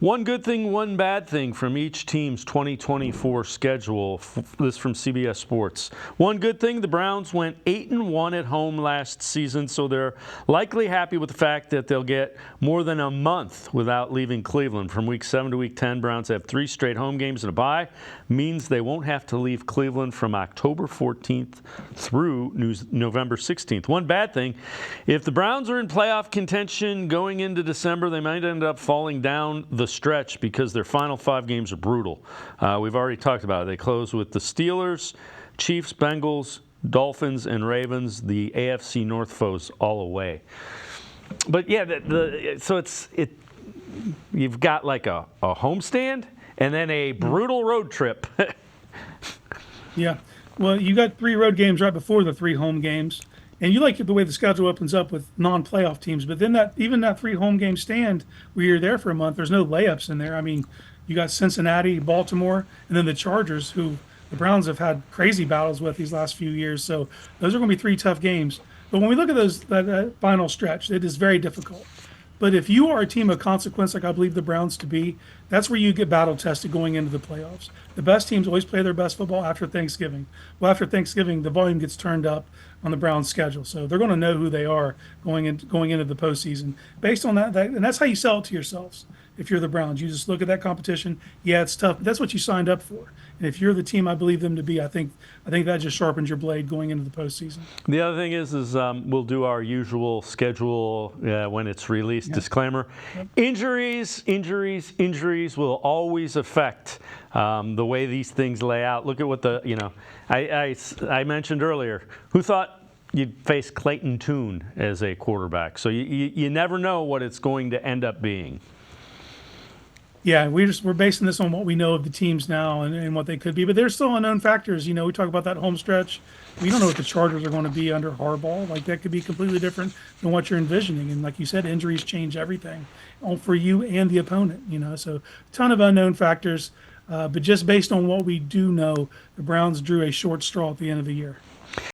One good thing, one bad thing from each team's 2024 schedule. This from CBS Sports. One good thing, the Browns went 8-1 at home last season, so they're likely happy with the fact that they'll get more than a month without leaving Cleveland. From Week 7 to Week 10, Browns have 3 straight home games and a bye. Means they won't have to leave Cleveland from October 14th through November 16th. One bad thing, if the Browns are in playoff contention going into December, they might end up falling down the stretch because their final 5 games are brutal. We've already talked about it. They close with the Steelers, Chiefs, Bengals, Dolphins, and Ravens, the AFC North foes all away. But yeah, you've got like a homestand and then a brutal road trip. Yeah. Well, you got 3 road games right before the 3 home games. And you like the way the schedule opens up with non-playoff teams, but then that 3 home game stand where you're there for a month, there's no layups in there. I mean, you got Cincinnati, Baltimore, and then the Chargers, who the Browns have had crazy battles with these last few years. So those are going to be 3 tough games. But when we look at that final stretch, it is very difficult. But if you are a team of consequence, like I believe the Browns to be, that's where you get battle tested going into the playoffs. The best teams always play their best football after Thanksgiving. Well, after Thanksgiving, the volume gets turned up on the Browns' schedule, so they're going to know who they are going into the postseason. Based on that, and that's how you sell it to yourselves. If you're the Browns, you just look at that competition. Yeah, it's tough, but that's what you signed up for. And if you're the team I believe them to be, I think that just sharpens your blade going into the postseason. The other thing is we'll do our usual schedule when it's released. Yep. Disclaimer: yep. Injuries will always affect the way these things lay out. Look at what I mentioned earlier. Who thought you'd face Clayton Tune as a quarterback? So you never know what it's going to end up being. Yeah, we're basing this on what we know of the teams now and what they could be, but there's still unknown factors. We talk about that home stretch. We don't know what the Chargers are going to be under Harbaugh. Like, that could be completely different than what you're envisioning. And like you said, injuries change everything for you and the opponent. So a ton of unknown factors. But just based on what we do know, the Browns drew a short straw at the end of the year.